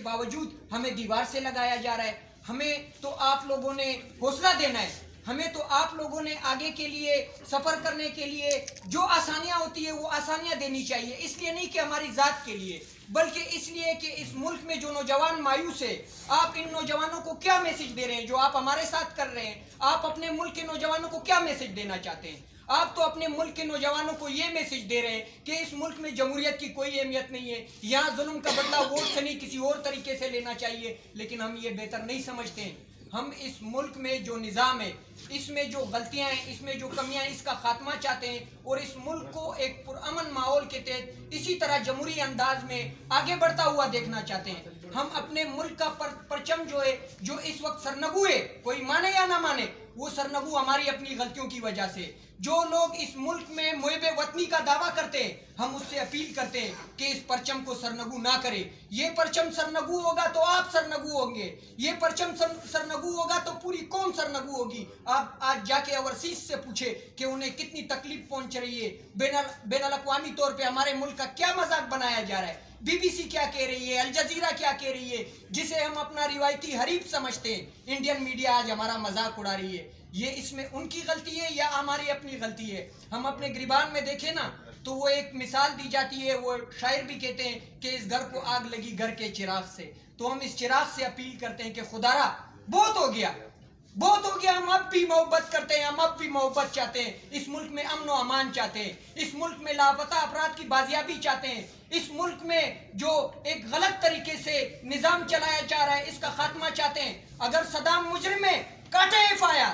बावजूद हमें दीवार से लगाया जा रहा है। हमें तो आप लोगों ने हौसला देना है, हमें तो आप लोगों ने आगे के लिए सफ़र करने के लिए जो आसानियां होती है वो आसानियां देनी चाहिए। इसलिए नहीं कि हमारी ज़ात के लिए, बल्कि इसलिए कि इस मुल्क में जो नौजवान मायूस है, आप इन नौजवानों को क्या मैसेज दे रहे हैं जो आप हमारे साथ कर रहे हैं? आप अपने मुल्क के नौजवानों को क्या मैसेज देना चाहते हैं? आप तो अपने मुल्क के नौजवानों को ये मैसेज दे रहे हैं कि इस मुल्क में जमहूरियत की कोई अहमियत नहीं है, यहाँ जुल्म का बदला वोट से नहीं किसी और तरीके से लेना चाहिए। लेकिन हम ये बेहतर नहीं समझते हैं। हम इस मुल्क में जो निज़ाम है, इसमें जो गलतियां हैं, इसमें जो कमियां हैं, इसका खात्मा चाहते हैं और इस मुल्क को एक पुरअमन माहौल के तहत इसी तरह जमहूरी अंदाज में आगे बढ़ता हुआ देखना चाहते हैं। हम अपने मुल्क का परचम जो है, जो इस वक्त सरनगू है, कोई माने या ना माने, वो सरनगू हमारी अपनी गलतियों की वजह से। जो लोग इस मुल्क में मुहिब वतनी का दावा करते हैं, हम उससे अपील करते हैं कि इस परचम को सरनगू ना करें। ये परचम सरनगू होगा तो आप सरनगू होंगे, ये परचम सरनगू होगा तो पूरी कौम सरनगू होगी। आप आज जाके ओवरसीज से पूछे कि उन्हें कितनी तकलीफ पहुंच रही है। बैनुल अक़वामी तौर पे हमारे मुल्क का क्या मजाक बनाया जा रहा है। बीबीसी क्या कह रही है, अल जजीरा क्या कह रही है, जिसे हम अपना रिवायती हरीफ समझते हैं। इंडियन मीडिया आज हमारा मजाक उड़ा रही है। ये इसमें उनकी गलती है या हमारी अपनी गलती है? हम अपने गिरबान में देखें ना, तो वो एक मिसाल दी जाती है। वो शायर भी कहते हैं कि इस घर को आग लगी घर के चिराग से। तो हम इस चिराग से अपील करते हैं कि खुदारा बहुत हो गया, बहुत हो गया। हम अब भी मोहब्बत करते हैं, हम अब भी मोहब्बत चाहते हैं। इस मुल्क में अमन व अमान चाहते हैं, इस मुल्क में लापता अफराद की बाजियाबी चाहते हैं, इस मुल्क में जो एक गलत तरीके से निजाम चलाया जा रहा है इसका खात्मा चाहते हैं। अगर सदाम मुजरिम है, काटे FIR,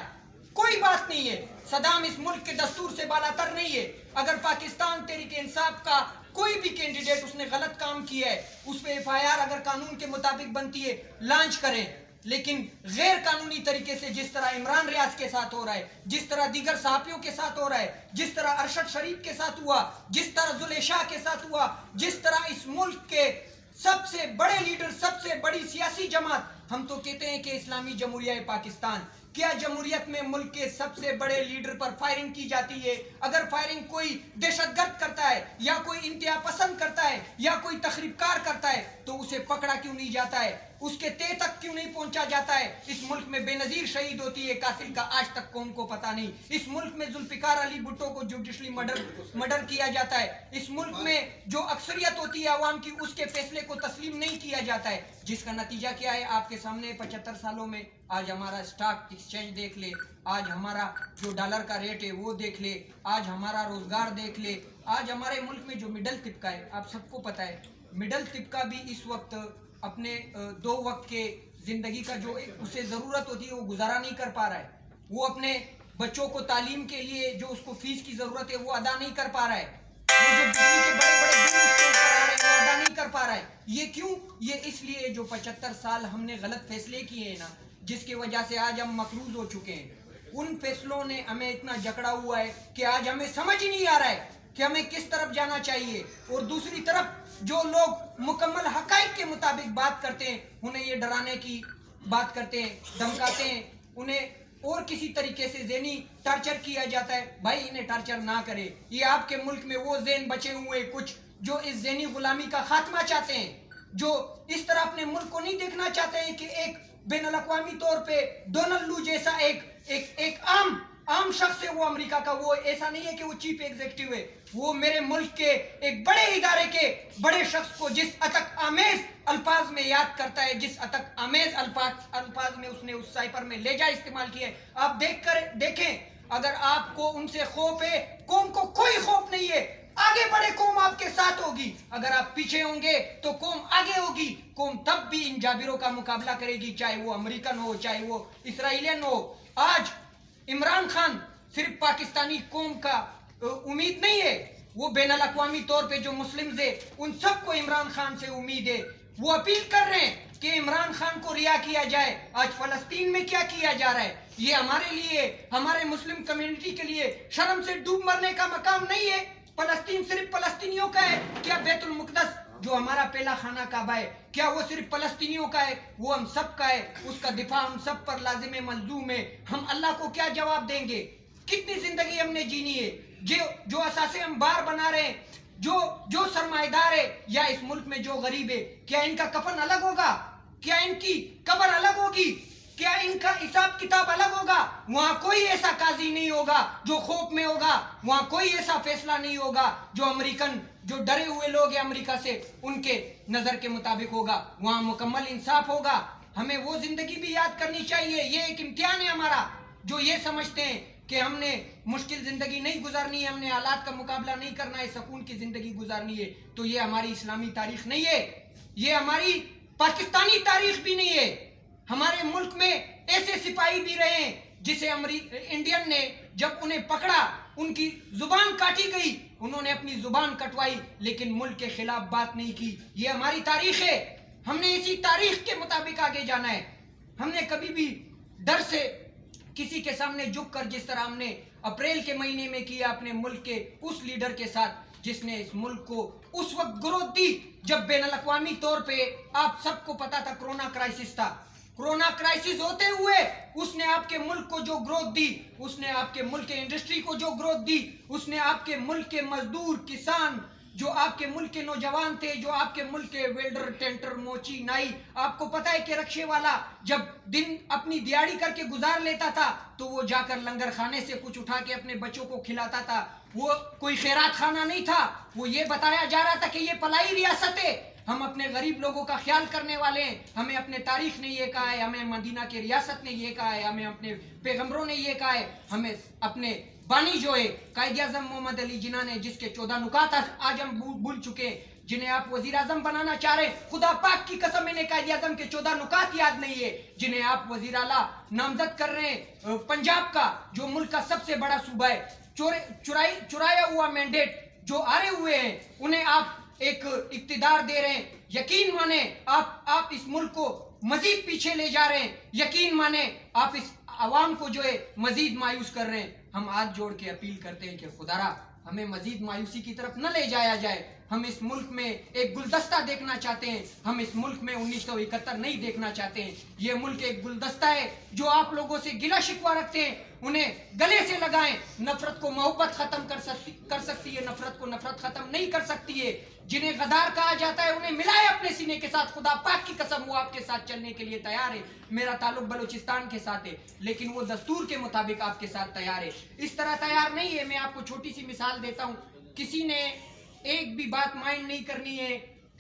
कोई बात नहीं है। सदाम इस मुल्क के दस्तूर से बालातर नहीं है। अगर पाकिस्तान तहरीक इंसाफ का कोई भी कैंडिडेट उसने गलत काम किया है, उस पर FIR अगर कानून के मुताबिक बनती है, लॉन्च करें। लेकिन गैर कानूनी तरीके से जिस तरह इमरान रियाज के साथ हो रहा है, जिस तरह दीगर सहाफियों के साथ हो रहा है, जिस तरह अरशद शरीफ के साथ हुआ, जिस तरह जुले शाह के साथ हुआ, जिस तरह इस मुल्क के सबसे बड़े लीडर, सबसे बड़ी सियासी जमात, हम तो कहते हैं कि इस्लामी जमहूरिया पाकिस्तान, क्या जमहूरियत में मुल्क के सबसे बड़े लीडर पर फायरिंग की जाती है? अगर फायरिंग कोई दहशतगर्द करता है या कोई इंतहा पसंद करता है या कोई तखरीबकार करता है तो उसे पकड़ा क्यों नहीं जाता है? उसके तह तक क्यों नहीं पहुंचा जाता है? इस मुल्क में बेनजीर शहीद होती है, कातिल का आज तक कौम को पता नहीं। इस मुल्क में जुल्फिकार अली भुट्टो को जुडिशली मर्डर किया जाता है। इस मुल्क में जो अक्सरियत होती है अवाम की, उसके फैसले को तस्लीम नहीं किया जाता है, जिसका नतीजा क्या है आपके सामने। 75 सालों में आज हमारा स्टॉक एक्सचेंज देख ले, आज हमारा जो डॉलर का रेट है वो देख ले, आज हमारा रोजगार देख ले, आज हमारे मुल्क में जो मिडल तबका है, आप सबको पता है मिडल तबका भी इस वक्त अपने 2 वक्त के जिंदगी का जो उसे ज़रूरत होती है वो गुजारा नहीं कर पा रहा है। वो अपने बच्चों को तालीम के लिए जो उसको फीस की ज़रूरत है वो अदा नहीं कर पा रहा है। वो जो बिजली के बड़े बड़े बिल उसके ऊपर आ रहे हैं वो अदा नहीं कर पा रहा है। ये क्यों? ये इसलिए जो 75 साल हमने गलत फैसले किए हैं ना, जिसकी वजह से आज हम मकरूज हो चुके हैं। उन फैसलों ने हमें इतना जकड़ा हुआ है कि आज हमें समझ ही नहीं आ रहा है कि हमें किस तरफ जाना चाहिए। और दूसरी तरफ जो लोग मुकम्मल हकाइक के मुताबिक बात करते हैं, उन्हें ये डराने की बात करते हैं, धमकाते हैं, उन्हें और किसी तरीके से ज़हनी टार्चर किया जाता है। भाई इन्हें टार्चर ना करे। ये आपके मुल्क में वो ज़हन बचे हुए कुछ जो इस ज़हनी गुलामी का खात्मा चाहते हैं, जो इस तरह अपने मुल्क को नहीं देखना चाहते हैं कि एक बैनुल अक़वामी तौर पे डोनाल्ड लू जैसा एक आम शख्स है वो अमेरिका का। वो ऐसा नहीं है कि वो चीफ एग्जीक्यूटिव है, वो मेरे मुल्क के एक बड़े इदारे के बड़े शख्स को जिस अतक आमेज अल्फाज में याद करता है, जिस अतक आमेज अल्फाज में उसने उस साइपर में लेजा इस्तेमाल किया है। आप देखें, अगर आपको उनसे खौफ है, कौम को कोई खौफ नहीं है। आगे बढ़े कौम आपके साथ होगी, अगर आप पीछे होंगे तो कौम आगे होगी। कौम तब भी इन जाबिरों का मुकाबला करेगी, चाहे वो अमेरिकन हो, चाहे वो इसराइलियन हो। आज इमरान खान सिर्फ पाकिस्तानी कौम का उम्मीद नहीं है, वो बैनुल अक़वामी तौर पे जो मुस्लिम है उन सबको इमरान खान से उम्मीद है। वो अपील कर रहे हैं कि इमरान खान को रिहा किया जाए। आज फलस्तीन में क्या किया जा रहा है, ये हमारे लिए, हमारे मुस्लिम कम्युनिटी के लिए शर्म से डूब मरने का मकाम नहीं है। फलस्तीन सिर्फ फलस्तीनियों का है क्या? बैतुल मुक़द्दस जो हमारा पहला खाना काबा है, क्या वो सिर्फ फलस्तीनियों का है? वो हम सब का है। उसका दिफा हम सब पर लाजिम मलजूम है। हम अल्लाह को क्या जवाब देंगे? कितनी जिंदगी हमने जीनी है? जो असासे हम बार बना रहे हैं, जो जो सरमाएदार है या इस मुल्क में जो गरीब है, क्या इनका कफन अलग होगा? क्या इनकी कब्र अलग होगी? क्या इनका हिसाब किताब अलग होगा? वहां कोई ऐसा काजी नहीं होगा जो खौफ में होगा, वहां कोई ऐसा फैसला नहीं होगा जो अमेरिकन, जो डरे हुए लोग हैं अमेरिका से, उनके नजर के मुताबिक होगा। वहां मुकम्मल इंसाफ होगा। हमें वो जिंदगी भी याद करनी चाहिए। ये एक इम्तिहान है हमारा। जो ये समझते हैं कि हमने मुश्किल जिंदगी नहीं गुजारनी है, हमने हालात का मुकाबला नहीं करना है, सुकून की जिंदगी गुजारनी है, तो ये हमारी इस्लामी तारीख नहीं है, ये हमारी पाकिस्तानी तारीख भी नहीं है। हमारे मुल्क में ऐसे सिपाही भी रहे हैं जिसे इंडियन ने जब उन्हें पकड़ा, उनकी जुबान काटी गई, उन्होंने अपनी जुबान कटवाई, लेकिन मुल्क के खिलाफ बात नहीं की। ये हमारी तारीख है। हमने इसी तारीख के मुताबिक आगे जाना है। हमने कभी भी डर से किसी के सामने झुक कर, जिस तरह हमने अप्रैल के महीने में किया अपने मुल्क के उस लीडर के साथ जिसने इस मुल्क को उस वक्त ग्रोथ दी जब बैनुल अक़वामी तौर पे, आप सबको पता था, कोरोना क्राइसिस था। कोरोना क्राइसिस होते हुए उसने आपके मुल्क को जो ग्रोथ दी, उसने आपके मुल्क के इंडस्ट्री को जो ग्रोथ दी, उसने आपके मुल्क के मजदूर, किसान, जो आपके मुल्क के नौजवान थे, जो आपके मुल्क के वेल्डर, टेंटर, मोची, नाई, आपको पता है कि रिक्शे वाला जब दिन अपनी दिहाड़ी करके गुजार लेता था तो वो जाकर लंगर खाने से कुछ उठा के अपने बच्चों को खिलाता था। वो कोई खैरात खाना नहीं था। वो ये बताया जा रहा था कि ये पलाई रियासत है, हम अपने गरीब लोगों का ख्याल करने वाले हैं। हमें अपने तारीख ने ये कहा है, हमें मदीना की रियासत ने ये कहा है, हमें अपने पैगंबरों ने ये कहा है, हमें अपने बानी जो है कायद आज़म मोहम्मद अली जिन्ना ने, जिसके 14 नुकात आज हम भूल चुके हैं, जिन्हें आप वजीर आजम बनाना चाह रहे हैं, खुदा पाक की कसम इन्हें कायद आज़म के 14 नुकात याद नहीं है, जिन्हें आप वजीर आला नामजद कर रहे हैं पंजाब का, जो मुल्क का सबसे बड़ा सूबा है। चुराया हुआ मैंडेट जो आए हुए हैं, उन्हें आप एक इक्तिदार दे रहे हैं। यकीन माने आप इस मुल्क को मजीद पीछे ले जा रहे हैं। यकीन माने आप इस आवाम को जो है मजीद मायूस कर रहे हैं। हम हाथ जोड़ के अपील करते हैं कि खुदारा हमें मजीद मायूसी की तरफ न ले जाया जाए। हम इस मुल्क में एक गुलदस्ता देखना चाहते हैं। हम इस मुल्क में 1971 नहीं देखना चाहते हैं। ये मुल्क एक गुलदस्ता है। जो आप लोगों से गिला शिकवा रखते हैं उन्हें गले से लगाएं। नफरत को मोहब्बत खत्म कर सकती है, नफरत को नफरत खत्म नहीं कर सकती है। जिन्हें गद्दार कहा जाता है उन्हें मिलाए अपने सीने के साथ। खुदा पाक की कसम वो आपके साथ चलने के लिए तैयार है। मेरा ताल्लुक बलूचिस्तान के साथ है, लेकिन वो दस्तूर के मुताबिक आपके साथ तैयार है, इस तरह तैयार नहीं है। मैं आपको छोटी सी मिसाल देता हूँ। किसी ने एक भी बात माइंड नहीं करनी है।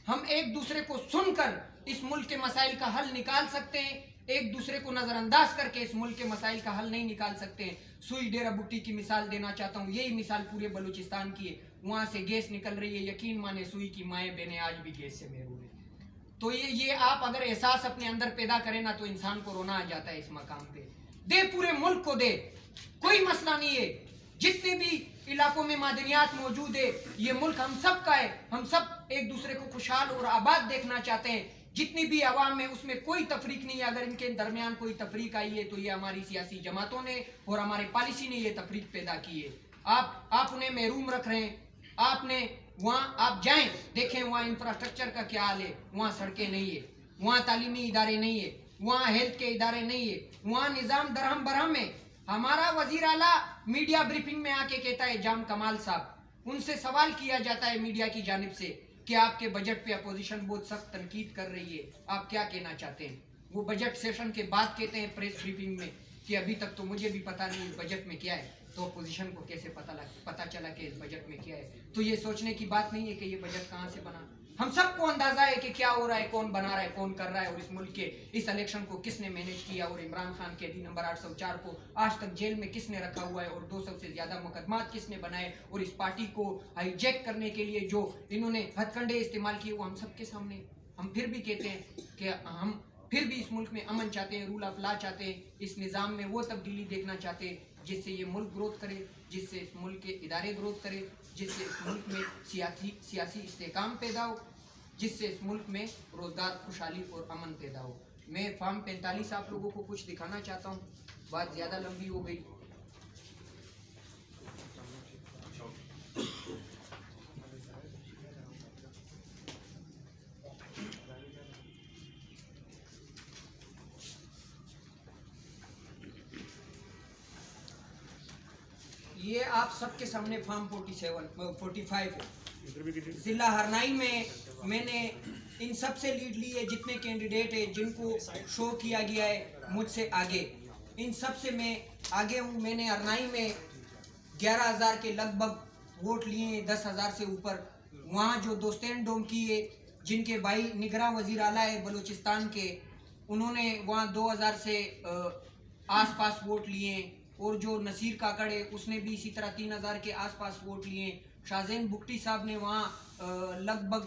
हम एक दूसरे को सुनकर इस मुल्क के मसाइल का हल निकाल सकते हैं। एक दूसरे को नजरअंदाज करके इस मुल्क के मसाइल का हल नहीं निकाल सकते हैं। सुई डेरा बुट्टी की मिसाल देना चाहता हूँ। यही मिसाल पूरे बलूचिस्तान की है। वहां से गैस निकल रही है। यकीन माने सुई की माएँ बहनें आज भी गैस से महरूम है। तो ये आप अगर एहसास अपने अंदर पैदा करें ना, तो इंसान को रोना आ जाता है। इस मकाम पे दे, पूरे मुल्क को दे, कोई मसला नहीं है। जितने भी इलाकों में मादनियात मौजूद है, ये मुल्क हम सब का है। हम सब एक दूसरे को खुशहाल और आबाद देखना चाहते हैं। जितनी भी आवाम है उसमें कोई तफरीक नहीं है। अगर इनके दरमियान कोई तफरीक आई है तो ये हमारी सियासी जमातों ने और हमारे पॉलिसी ने ये तफरीक पैदा की है। आप उन्हें महरूम रख रहे हैं। आपने वहाँ आप जाएं, देखें वहाँ इंफ्रास्ट्रक्चर का क्या हाल है। वहाँ सड़कें नहीं है, वहाँ तालीमी इदारे नहीं है, वहाँ हेल्थ के इदारे नहीं है, वहाँ निज़ाम दरहम बरहम है। हमारा वजीर आला मीडिया ब्रीफिंग में आके कहता है, जाम कमाल साहब, उनसे सवाल किया जाता है मीडिया की जानिब से कि आपके बजट पे अपोजिशन बहुत सख्त तनकीद कर रही है, आप क्या कहना चाहते हैं। वो बजट सेशन के बाद कहते हैं प्रेस ब्रीफिंग में कि अभी तक तो मुझे भी पता नहीं है बजट में क्या है। तो अपोजिशन को कैसे पता चला कि इस बजट में क्या है। तो ये सोचने की बात नहीं है कि ये बजट कहाँ से बना। हम सबको अंदाजा है कि क्या हो रहा है, कौन बना रहा है, कौन कर रहा है, और इस मुल्क के इस इलेक्शन को किसने मैनेज किया, और इमरान खान के डी नंबर 804 को आज तक जेल में किसने रखा हुआ है, और 200 से ज्यादा मुकदमात किसने बनाए, और इस पार्टी को हाईजैक करने के लिए जो इन्होंने हथकंडे इस्तेमाल किए वो हम सबके सामने। हम फिर भी कहते हैं कि हम फिर भी इस मुल्क में अमन चाहते हैं, रूल ऑफ लॉ चाहते हैं। इस निज़ाम में वो तब्दीली देखना चाहते हैं जिससे ये मुल्क ग्रोथ करे, जिससे इस मुल्क के इदारे ग्रोथ करे, जिससे इस मुल्क में सियासी इस्तेकाम पैदा हो, जिससे इस मुल्क में रोज़गार, खुशहाली और अमन पैदा हो। मैं फार्म 45 आप लोगों को कुछ दिखाना चाहता हूँ। बात ज़्यादा लंबी हो गई। ये आप सबके सामने फार्म 45 है। जिला हरनाई में मैंने इन सब से लीड ली है, जितने कैंडिडेट है जिनको शो किया गया है मुझसे आगे, इन सब से मैं आगे हूँ। मैंने हरनाई में 11,000 के लगभग वोट लिए हैं, 10,000 से ऊपर। वहाँ जो दोस्तान डोमकी है, जिनके भाई निगरान वजीर आला है बलूचिस्तान के, उन्होंने वहाँ 2,000 से आसपास वोट लिए हैं। और जो नसीर काकड़ है उसने भी इसी तरह 3,000 के आसपास वोट लिए हैं। शाहजैन बुगटी साहब ने वहाँ लगभग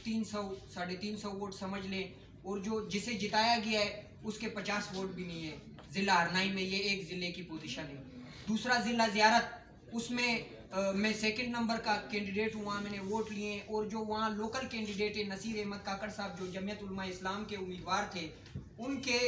300 350 वोट समझ लें। और जो जिसे जिताया गया है उसके 50 वोट भी नहीं है ज़िला हरनाई में। ये एक ज़िले की पोजीशन है। दूसरा ज़िला ज़ियारत, उसमें मैं सेकंड नंबर का कैंडिडेट हूँ, वहाँ मैंने वोट लिए हैं। और जो वहाँ लोकल कैंडिडेट है नसीर अहमद काकड़ साहब, जो जमीयत उलमा इस्लाम के उम्मीदवार थे, उनके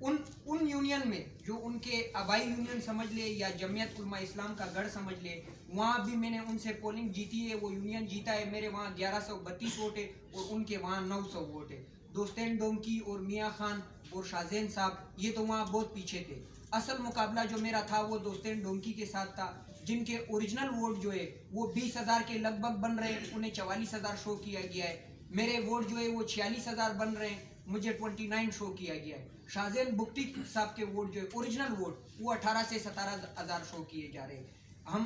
उन यूनियन में जो उनके आबाई यूनियन समझ ले या जमीयत उलमा इस्लाम का गढ़ समझ ले, वहाँ भी मैंने उनसे पोलिंग जीती है, वो यूनियन जीता है। मेरे वहाँ 1132 वोट है और उनके वहाँ 900 वोट है। दोस्तान डोमकी और मियाँ खान और शाहजैन साहब ये तो वहाँ बहुत पीछे थे। असल मुकाबला जो मेरा था वो दोस्तान डोमकी के साथ था, जिनके ओरिजिनल वोट जो है वो 20,000 के लगभग बन रहे हैं, उन्हें 44,000 शो किया गया है। मेरे वोट जो है वो 46,000 बन रहे हैं, मुझे 29 शो किया गया है। शाहजैन बुगटी साहब के वोट जो है ओरिजिनल वोट वो 18 से 17,000 शो किए जा रहे हैं।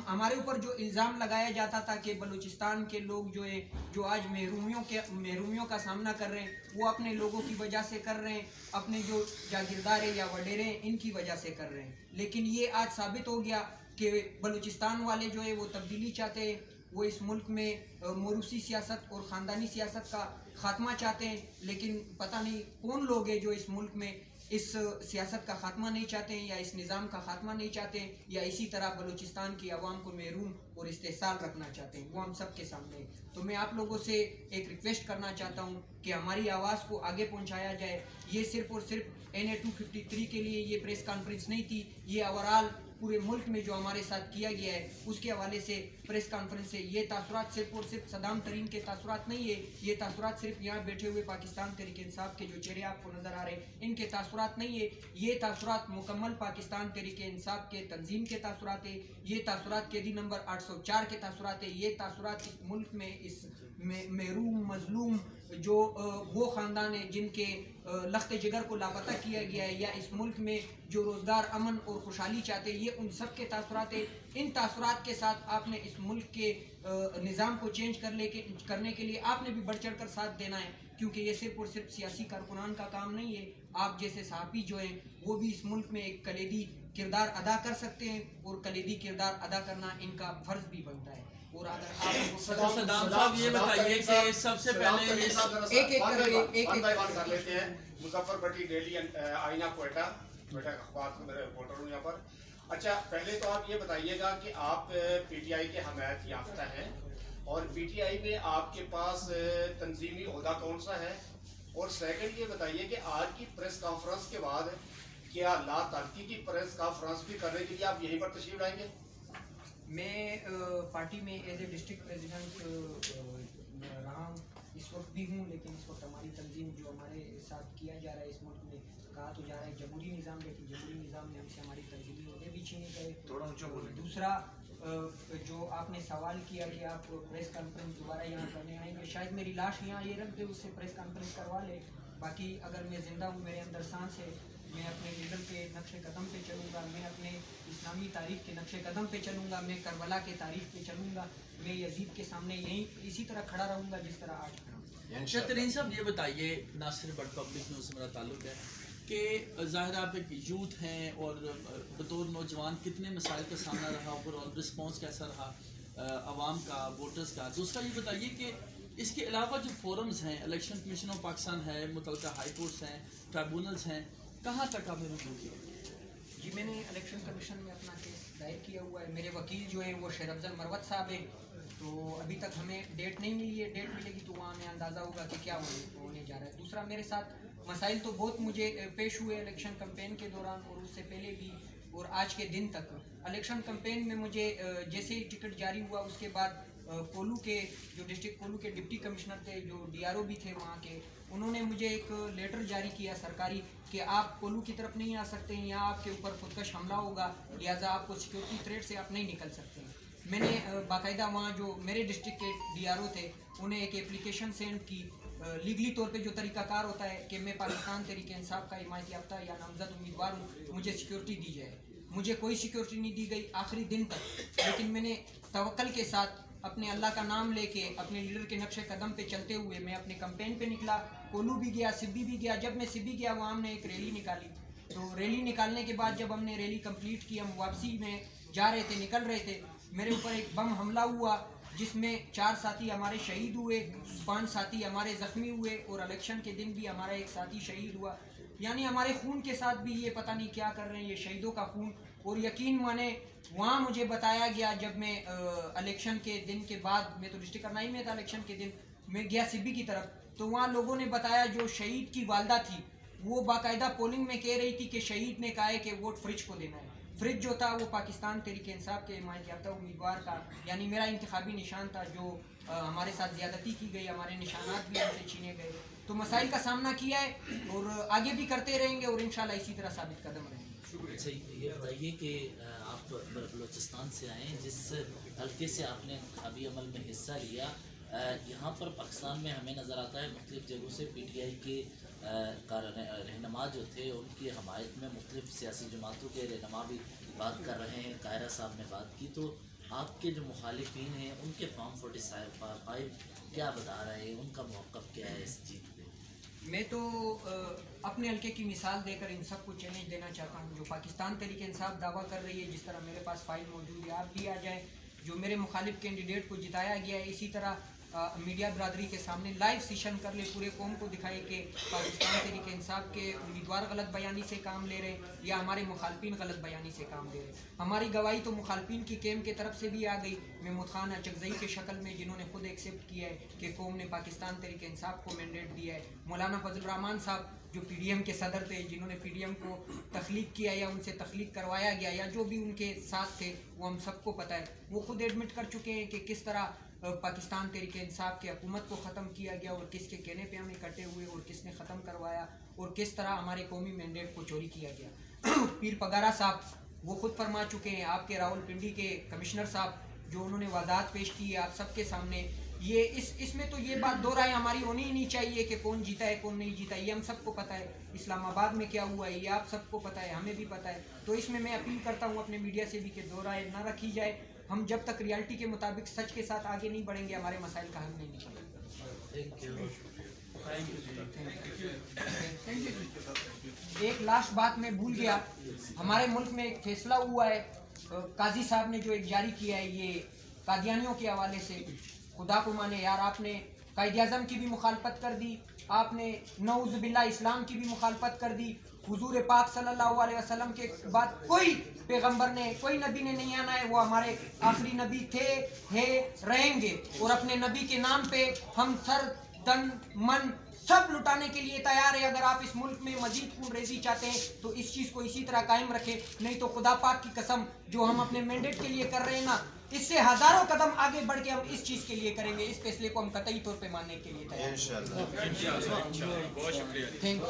हमारे ऊपर जो इल्ज़ाम लगाया जाता था कि बलूचिस्तान के लोग जो है जो आज महरूमियों का सामना कर रहे हैं, वो अपने लोगों की वजह से कर रहे हैं, अपने जो जागीरदार है या वडेरे हैं इनकी वजह से कर रहे हैं। लेकिन ये आज साबित हो गया कि बलूचिस्तान वाले जो है वो तब्दीली चाहते हैं, वो इस मुल्क में मोरूसी सियासत और ख़ानदानी सियासत का ख़ात्मा चाहते हैं। लेकिन पता नहीं कौन लोग हैं जो इस मुल्क में इस सियासत का ख़ात्मा नहीं चाहते हैं या इस निज़ाम का ख़ात्मा नहीं चाहते हैं या इसी तरह बलूचिस्तान की आवाम को महरूम और इस्तेहसाल रखना चाहते हैं। वो हम सब के सामने है। तो मैं आप लोगों से एक रिक्वेस्ट करना चाहता हूँ कि हमारी आवाज़ को आगे पहुँचाया जाए। ये सिर्फ और सिर्फ NA 253 के लिए ये प्रेस कॉन्फ्रेंस नहीं थी, ये ओवरऑल पूरे मुल्क में जो हमारे साथ किया गया है उसके हवाले से प्रेस कॉन्फ्रेंस है। ये तासुरात सिर्फ और सिर्फ सदाम तरीन के तासुरात नहीं है, ये तासुरात सिर्फ यहाँ बैठे हुए पाकिस्तान तहरीक इंसाफ के जो चेहरे आपको नज़र आ रहे हैं इनके तासुरात नहीं है, ये तासुरात मुकम्मल पाकिस्तान तहरीक इंसाफ के तंजीम के तासुरात है, ये तासुरात कैदी नंबर 804 के तासुरात है, ये तासुरात इस मुल्क में इस महरूम मजलूम जो वो ख़ानदान है जिनके लख्त जिगर को लापता किया गया है या इस मुल्क में जो रोज़गार अमन और खुशहाली चाहते हैं, ये उन सब के तासुरात है। इन तासुरात के साथ आपने इस मुल्क के निज़ाम को चेंज करने के लिए आपने भी बढ़ चढ़ कर साथ देना है, क्योंकि ये सिर्फ और सिर्फ सियासी कारकुनान का काम नहीं है। आप जैसे सहाफ़ी जो हैं वो भी इस मुल्क में एक कलीदी किरदार अदा कर सकते हैं और कलीदी किरदार अदा करना इनका फ़र्ज़ भी बनता है। और अगर आप सदाम साहब ये बताइए कि सबसे पहले एक कर लेते हैं। मुजफ्फरपट्टी, डेली, आईना, क्वेटा अखबार से मेरे रिपोर्टर हूँ यहाँ पर। अच्छा, पहले तो आप ये बताइएगा कि आप PTI के हमायत याफ्ता हैं और PTI में आपके पास तंजीमी ओहदा कौन सा है, और सेकंड ये बताइए कि आज की प्रेस कॉन्फ्रेंस के बाद क्या ला तरक्की की प्रेस कॉन्फ्रेंस भी करने के लिए आप यहीं पर तशरीफ लाएंगे? मैं पार्टी में एज ए डिस्ट्रिक्ट प्रेसिडेंट रहा हूँ, इस वक्त भी हूँ, लेकिन इस वक्त हमारी तंजीम जो हमारे साथ किया जा रहा है इस मुल्क में कहा तो जा रहा है जमहूरी निज़ाम, लेकिन जमहूरी निज़ाम में हमसे हमारी तंजीमी ओहदे भी छीने गए। थोड़ा ऊंचा बोलें। दूसरा जो आपने सवाल किया कि आप प्रेस कॉन्फ्रेंस दोबारा यहाँ करने आएंगे, शायद मेरी लाश यहाँ ये रख दे, उससे प्रेस कॉन्फ्रेंस करवा ले। बाकी अगर मैं ज़िंदा हूँ, मेरे अंदर सांस है, मैं अपने लीडर के नक्शे कदम पे चलूँगा, मैं अपने इस्लामी तारीख के नक्शे कदम पे चलूँगा, मैं करबला के तारीख पे चलूँगा, मैं यजीद के सामने यहीं इसी तरह खड़ा रहूँगा जिस तरह आज खड़ा हूँ। तरीन साहब ये बताइए, नासिर बट पब्लिक न्यूज़ से मेरा ताल्लुक है कि ज़ाहिर आप एक यूथ हैं और बतौर नौजवान कितने मसाइल का सामना रहा, ओवरऑल रिस्पॉन्स कैसा रहा आवाम का, वोटर्स का। दूसरा ये बताइए कि इसके अलावा जो फोरम्स हैं, इलेक्शन कमीशन ऑफ पाकिस्तान है, मुतल्लिका हाई कोर्ट्स हैं, ट्राइब्यूनल्स हैं, कहाँ तक आपने रुजू किया? जी, मैंने इलेक्शन कमीशन में अपना केस दायर किया हुआ है। मेरे वकील जो है वो शेर अफजल मरवत साहब हैं, तो अभी तक हमें डेट नहीं मिली है। डेट मिलेगी तो वहाँ हमें अंदाज़ा होगा कि क्या होने जा रहा है। दूसरा, मेरे साथ मसाइल तो बहुत मुझे पेश हुए इलेक्शन कैंपेन के दौरान और उससे पहले भी और आज के दिन तक। इलेक्शन कैंपेन में मुझे जैसे ही टिकट जारी हुआ उसके बाद कोलू के जो डिस्ट्रिक्ट कोलू के डिप्टी कमिश्नर थे, जो DRO भी थे वहाँ के, उन्होंने मुझे एक लेटर जारी किया सरकारी कि आप कोलू की तरफ नहीं आ सकते हैं, यहाँ आपके ऊपर खुदकश हमला होगा, लिहाजा आपको सिक्योरिटी थ्रेट से आप नहीं निकल सकते हैं। मैंने बाकायदा वहाँ जो मेरे डिस्ट्रिक्ट के DRO थे उन्हें एक एप्लीकेशन सेंड की लीगली तौर पे जो तरीक़ाकार होता है कि मैं पाकिस्तान तहरीक इंसाफ का हिमायत याफ्ता या नामज़द उम्मीदवार हूँ, मुझे सिक्योरिटी दी जाए। मुझे कोई सिक्योरिटी नहीं दी गई आखिरी दिन तक, लेकिन मैंने तवक्कल के साथ अपने अल्लाह का नाम लेके अपने लीडर के नक्शे कदम पे चलते हुए मैं अपने कैंपेन पे निकला। कोलू भी गया, सिब्बी भी गया। जब मैं सिब्बी गया वहाँ हमने एक रैली निकाली। तो रैली निकालने के बाद जब हमने रैली कंप्लीट की, हम वापसी में जा रहे थे, निकल रहे थे, मेरे ऊपर एक बम हमला हुआ जिसमें 4 साथी हमारे शहीद हुए, 5 साथी हमारे ज़ख्मी हुए और इलेक्शन के दिन भी हमारा एक साथी शहीद हुआ। यानी हमारे खून के साथ भी ये पता नहीं क्या कर रहे हैं, ये शहीदों का खून। और यकीन माने वहाँ मुझे बताया गया, जब मैं इलेक्शन के दिन के बाद, मैं तो डिस्ट्रिक्ट करनाई में था, इलेक्शन के दिन मैं गया सिब्बी की तरफ, तो वहाँ लोगों ने बताया जो शहीद की वालदा थी वो बाकायदा पोलिंग में कह रही थी कि शहीद ने कहा है कि वोट फ्रिज को देना है। फ्रिज जो था वो पाकिस्तान तहरीक इंसाफ के हिमायत याफ्ता उम्मीदवार का, यानी मेरा इंतखाबी निशान था, जो हमारे साथ ज़्यादती की गई, हमारे निशानात भी हमसे छीने गए। तो मसाइल का सामना किया है और आगे भी करते रहेंगे और इंशाल्लाह इसी तरह साबित कदम रहेंगे। अच्छा, ये बताइए कि आप बलूचिस्तान से आए, जिस हल्के से आपने इंतखाबी अमल में हिस्सा लिया, यहाँ पर पाकिस्तान में हमें नज़र आता है मुख्तलिफ़ जगहों से PTI के रहनुमा जो थे उनकी हमायत में मुख्तलिफ़ सियासी जमातों के रहनुमा भी बात कर रहे हैं। कायरा साहब ने बात की, तो आपके जो मुखालिफिन हैं उनके फॉर्म 45 क्या बता रहे हैं, उनका मौक़िफ़ क्या है इस जीत पे? मैं तो अपने हल्के की मिसाल देकर इन सबको चैलेंज देना चाहता हूँ। जो पाकिस्तान तहरीक इंसाफ दावा कर रही है, जिस तरह मेरे पास फाइल मौजूद है, आप भी आ जाएँ। जो मेरे मुखालिफ कैंडिडेट को जिताया गया है, इसी तरह मीडिया बरादरी के सामने लाइव सेशन कर ले, पूरे कौम को दिखाए कि पाकिस्तान तहरीक इंसाफ के उम्मीदवार गलत बयानी से काम ले रहे हैं या हमारे मुखालफिन गलत बयानी से काम ले रहे हैं। हमारी गवाही तो मुखालफिन की कैम के तरफ से भी आ गई, महमूद खान अचकज़ई के शक्ल में, जिन्होंने खुद एक्सेप्ट किया है कि कौम ने पाकिस्तान तहरीक इंसाफ को मैंडेट दिया है। मौलाना फजल रहमान साहब जो PDM के सदर थे, जिन्होंने PDM को तख्लीक किया या उनसे तख्लीक करवाया गया या जो भी उनके साथ थे, वो हम सबको पता है। वो खुद एडमिट कर चुके हैं कि किस तरह पाकिस्तान तहरीक इंसाफ की हुकूमत को ख़त्म किया गया और किसके कहने पे हम इकट्ठे हुए और किसने ख़त्म करवाया और किस तरह हमारे कौमी मैंडेट को चोरी किया गया। पीर पगारा साहब वो खुद फरमा चुके हैं, आपके रावलपिंडी के कमिश्नर साहब जो उन्होंने वजाहत पेश की है आप सबके सामने। ये इसमें तो ये बात दो राय हमारी होनी ही नहीं चाहिए कि कौन जीता है कौन नहीं जीता, ये हम सबको पता है। इस्लामाबाद में क्या हुआ है ये आप सबको पता है, हमें भी पता है। तो इसमें मैं अपील करता हूँ अपने मीडिया से भी कि दो राय ना रखी जाए। हम जब तक रियलिटी के मुताबिक सच के साथ आगे नहीं बढ़ेंगे, हमारे मसाइल का हल नहीं निकलेगा। एक लास्ट बात मैं भूल गया, हमारे मुल्क में एक फैसला हुआ है, काजी साहब ने जो एक जारी किया है, ये कादियानियों के हवाले से। खुदा को माने यार, आपने कायदे आज़म की भी मुखालफत कर दी, आपने नऊज़ बिल्लाह इस्लाम की भी मुखालफत कर दी। हुजूर पाक सल्लल्लाहु अलैहि वसल्लम के बाद कोई पैगंबर ने, कोई नबी ने नहीं आना है, वो हमारे आखिरी नबी थे, है, रहेंगे। और अपने नबी के नाम पे हम सर तन मन सब लुटाने के लिए तैयार है। अगर आप इस मुल्क में मजीद खून रेजी चाहते हैं तो इस चीज़ को इसी तरह कायम रखें, नहीं तो खुदा पाक की कसम जो हम अपने मैंडेट के लिए कर रहे हैं ना, इससे हजारों कदम आगे बढ़ के हम इस चीज़ के लिए करेंगे। इस फैसले को हम कतई तौर पे मानने के लिए तैयार हैं। इंशाअल्लाह। बहुत शुक्रिया। Thank you.